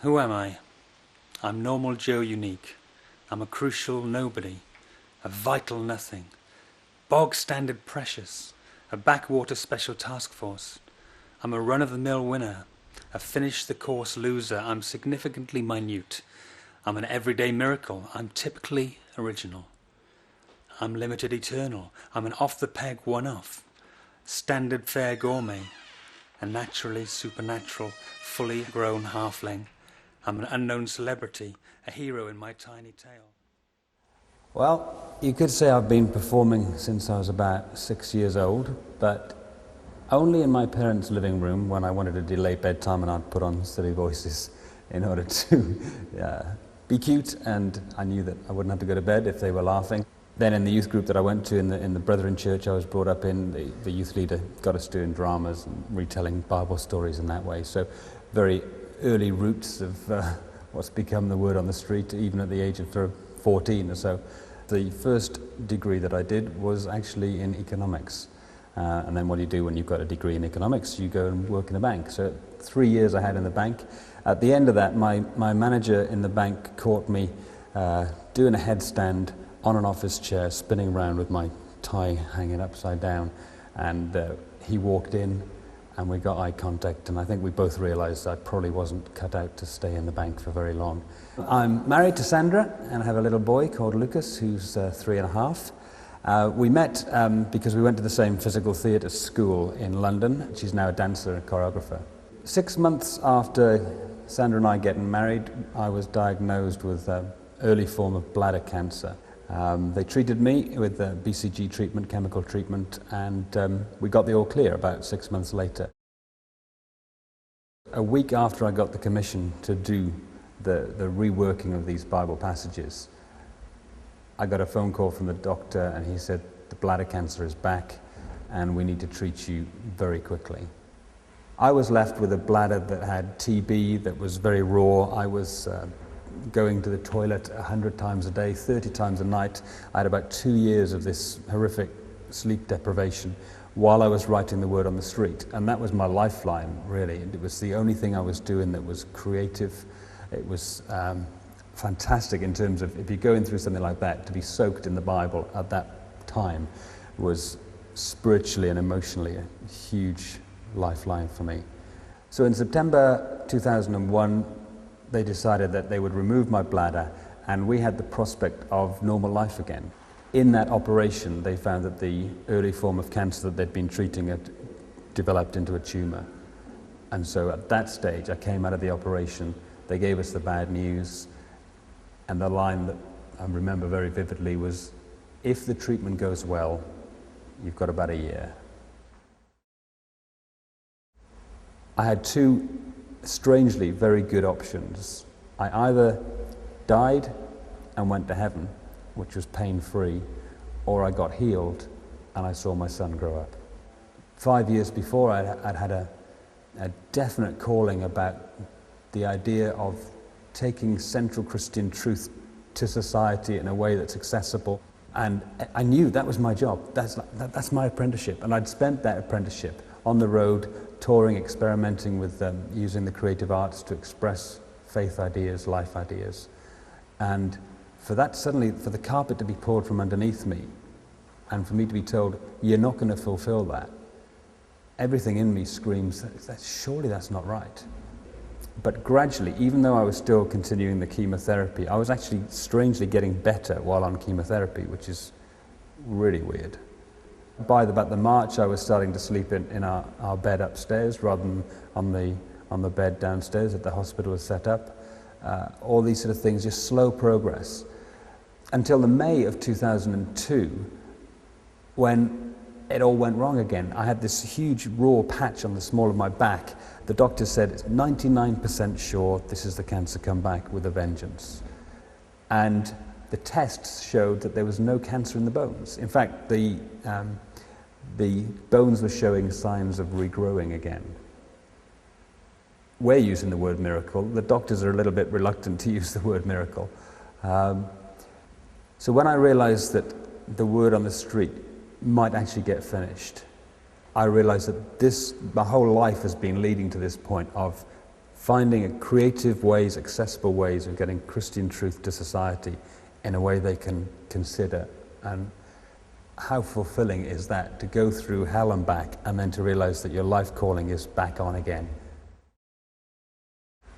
Who am I? I'm normal Joe Unique. I'm a crucial nobody, a vital nothing, bog standard precious, a backwater special task force. I'm a run-of-the-mill winner, a finish-the-course loser. I'm significantly minute. I'm an everyday miracle. I'm typically original. I'm limited eternal. I'm an off-the-peg one-off, standard fare gourmet, a naturally supernatural, fully grown halfling. I'm an unknown celebrity, a hero in my tiny tale. Well, you could say I've been performing since I was about 6 years old, but only in my parents' living room when I wanted to delay bedtime, and I'd put on silly voices in order to be cute, and I knew that I wouldn't have to go to bed if they were laughing. Then in the youth group that I went to in the Brethren Church I was brought up in, the youth leader got us doing dramas and retelling Bible stories in that way. So very early roots of what's become the word on the street, even at the age of 14 or so. The first degree that I did was actually in economics. And then what do you do when you've got a degree in economics? You go and work in a bank. So 3 years I had in the bank. At the end of that, my manager in the bank caught me doing a headstand on an office chair, spinning around with my tie hanging upside down. And he walked in and we got eye contact, and I think we both realized I probably wasn't cut out to stay in the bank for very long. I'm married to Sandra and I have a little boy called Lucas who's 3.5. We met because we went to the same physical theatre school in London. She's now a dancer and choreographer. 6 months after Sandra and I getting married, I was diagnosed with an early form of bladder cancer. They treated me with BCG treatment, chemical treatment, and we got the all clear about 6 months later. A week after I got the commission to do the reworking of these Bible passages, I got a phone call from the doctor and he said, the bladder cancer is back and we need to treat you very quickly. I was left with a bladder that had TB, that was very raw. I was going to the toilet 100 times a day, 30 times a night. I had about 2 years of this horrific sleep deprivation while I was writing the word on the street. And that was my lifeline, really. It was the only thing I was doing that was creative. It was fantastic in terms of, if you're going through something like that, to be soaked in the Bible at that time was spiritually and emotionally a huge lifeline for me. So in September 2001, they decided that they would remove my bladder and we had the prospect of normal life again. In that operation, they found that the early form of cancer that they'd been treating had developed into a tumour. And so at that stage, I came out of the operation, they gave us the bad news, and the line that I remember very vividly was, if the treatment goes well, you've got about a year. I had two strangely very good options. I either died and went to heaven, which was pain-free, or I got healed and I saw my son grow up. 5 years before, I'd had a definite calling about the idea of taking central Christian truth to society in a way that's accessible. And I knew that was my job. That's my apprenticeship. And I'd spent that apprenticeship on the road, touring, experimenting with using the creative arts to express faith ideas, life ideas. And for that suddenly, for the carpet to be pulled from underneath me, and for me to be told, you're not going to fulfill that, everything in me screams, surely that's not right. But gradually, even though I was still continuing the chemotherapy, I was actually strangely getting better while on chemotherapy, which is really weird. By about the March, I was starting to sleep in our bed upstairs rather than on the bed downstairs that the hospital was set up. All these sort of things, just slow progress. Until the May of 2002, when it all went wrong again. I had this huge raw patch on the small of my back. The doctor said, it's 99% sure this is the cancer come back with a vengeance. And the tests showed that there was no cancer in the bones. In fact, the bones were showing signs of regrowing again. We're using the word miracle. The doctors are a little bit reluctant to use the word miracle. So when I realized that the word on the street might actually get finished, I realized that my whole life has been leading to this point of finding creative ways, accessible ways of getting Christian truth to society in a way they can consider. And how fulfilling is that, to go through hell and back and then to realize that your life calling is back on again.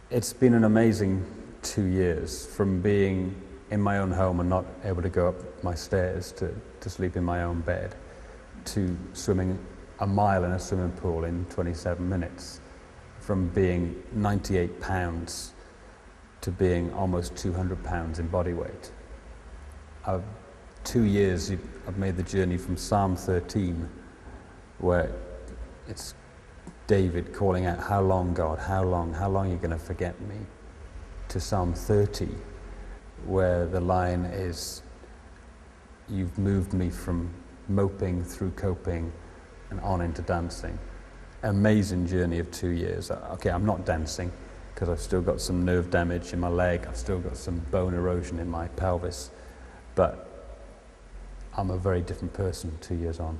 It's been an amazing 2 years, from being in my own home and not able to go up my stairs to sleep in my own bed, to swimming a mile in a swimming pool in 27 minutes, from being 98 pounds to being almost 200 pounds in body weight. 2 years I've made the journey from Psalm 13, where it's David calling out, "How long, God? How long? How long are you going to forget me?" to Psalm 30, where the line is, "You've moved me from moping through coping and on into dancing." Amazing journey of 2 years. Okay, I'm not dancing because I've still got some nerve damage in my leg, I've still got some bone erosion in my pelvis, but I'm a very different person 2 years on.